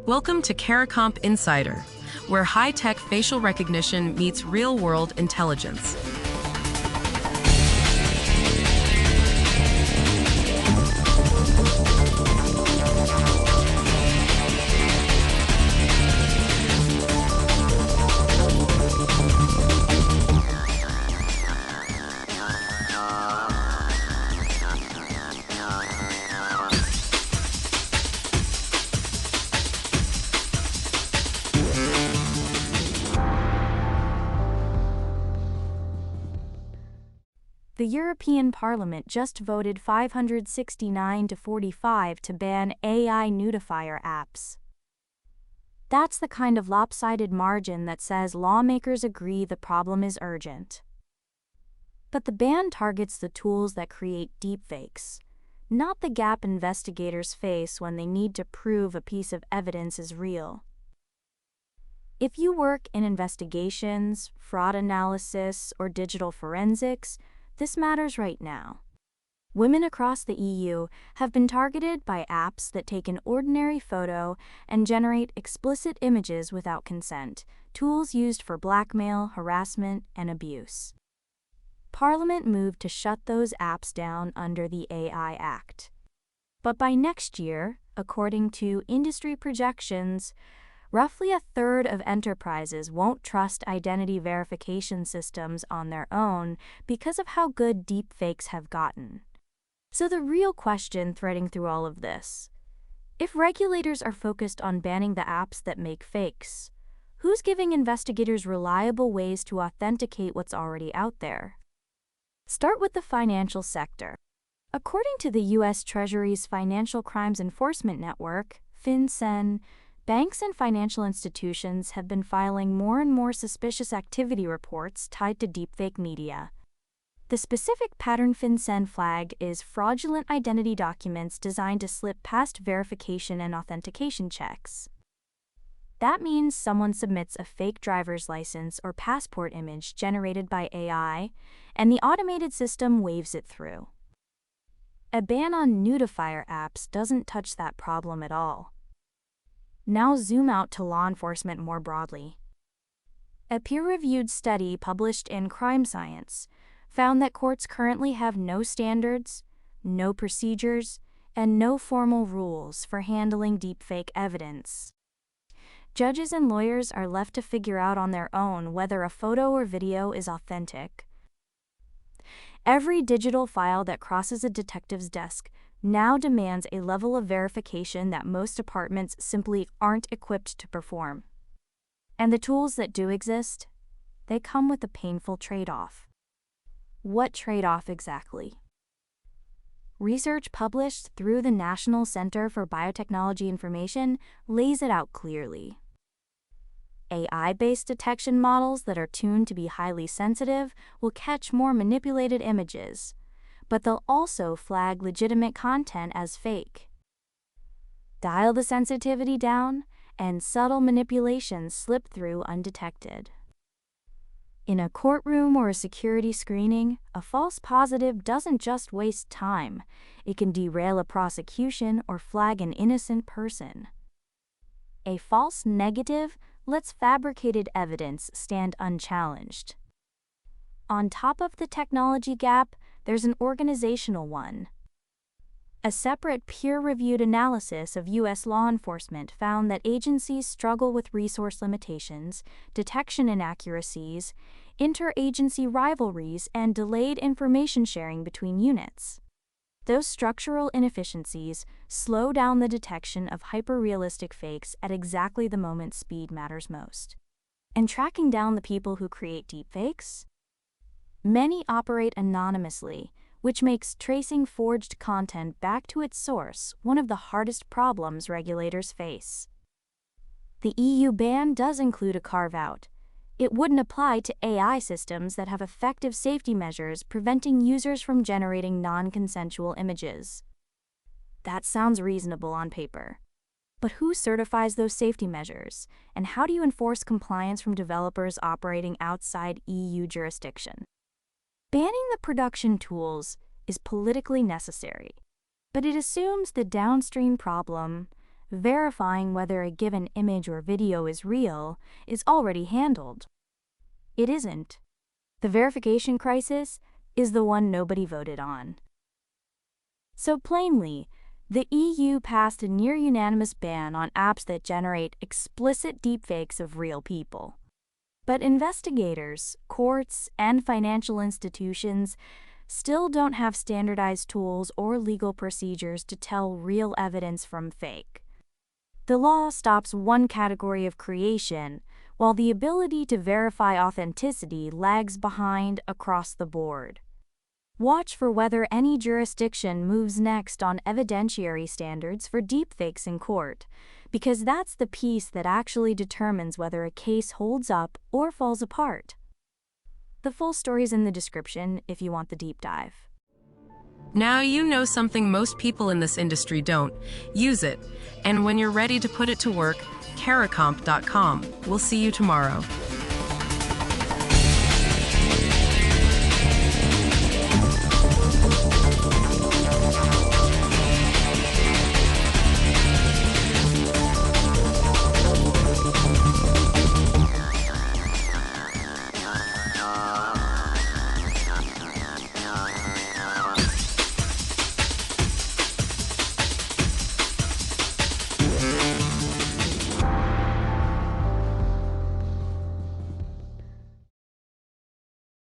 Welcome to CARICOMP Insider, where high-tech facial recognition meets real-world intelligence. The European Parliament just voted 569 to 45 to ban AI Nudifier apps. That's the kind of lopsided margin that says lawmakers agree the problem is urgent. But the ban targets the tools that create deepfakes, not the gap investigators face when they need to prove a piece of evidence is real. If you work in investigations, fraud analysis, or digital forensics, this matters right now. Women across the EU have been targeted by apps that take an ordinary photo and generate explicit images without consent, tools used for blackmail, harassment, and abuse. Parliament moved to shut those apps down under the AI Act. But by next year, according to industry projections, roughly a third of enterprises won't trust identity verification systems on their own because of how good deepfakes have gotten. So the real question threading through all of this: if regulators are focused on banning the apps that make fakes, who's giving investigators reliable ways to authenticate what's already out there? Start with the financial sector. According to the U.S. Treasury's Financial Crimes Enforcement Network, FinCEN, banks and financial institutions have been filing more and more suspicious activity reports tied to deepfake media. The specific pattern FinCEN flagged is fraudulent identity documents designed to slip past verification and authentication checks. That means someone submits a fake driver's license or passport image generated by AI, and the automated system waves it through. A ban on Nudifier apps doesn't touch that problem at all. Now zoom out to law enforcement more broadly. A peer-reviewed study published in Crime Science found that courts currently have no standards, no procedures, and no formal rules for handling deepfake evidence. Judges and lawyers are left to figure out on their own whether a photo or video is authentic. Every digital file that crosses a detective's desk now demands a level of verification that most departments simply aren't equipped to perform. And the tools that do exist, they come with a painful trade-off. What trade-off exactly? Research published through the National Center for Biotechnology Information lays it out clearly. AI-based detection models that are tuned to be highly sensitive will catch more manipulated images, but they'll also flag legitimate content as fake. Dial the sensitivity down, and subtle manipulations slip through undetected. In a courtroom or a security screening, a false positive doesn't just waste time, it can derail a prosecution or flag an innocent person. A false negative lets fabricated evidence stand unchallenged. On top of the technology gap, there's an organizational one. A separate peer-reviewed analysis of U.S. law enforcement found that agencies struggle with resource limitations, detection inaccuracies, interagency rivalries, and delayed information sharing between units. Those structural inefficiencies slow down the detection of hyper-realistic fakes at exactly the moment speed matters most. And tracking down the people who create deepfakes? Many operate anonymously, which makes tracing forged content back to its source one of the hardest problems regulators face. The EU ban does include a carve-out. It wouldn't apply to AI systems that have effective safety measures preventing users from generating non-consensual images. That sounds reasonable on paper. But who certifies those safety measures, and how do you enforce compliance from developers operating outside EU jurisdiction? Banning the production tools is politically necessary, but it assumes the downstream problem, verifying whether a given image or video is real is already handled. It isn't. The verification crisis is the one nobody voted on. So plainly, the EU passed a near-unanimous ban on apps that generate explicit deepfakes of real people. But investigators, courts, and financial institutions still don't have standardized tools or legal procedures to tell real evidence from fake. The law stops one category of creation, while the ability to verify authenticity lags behind across the board. Watch for whether any jurisdiction moves next on evidentiary standards for deepfakes in court, because that's the piece that actually determines whether a case holds up or falls apart. The full story's in the description if you want the deep dive. Now you know something most people in this industry don't. Use it. And when you're ready to put it to work, caracomp.com. We'll see you tomorrow.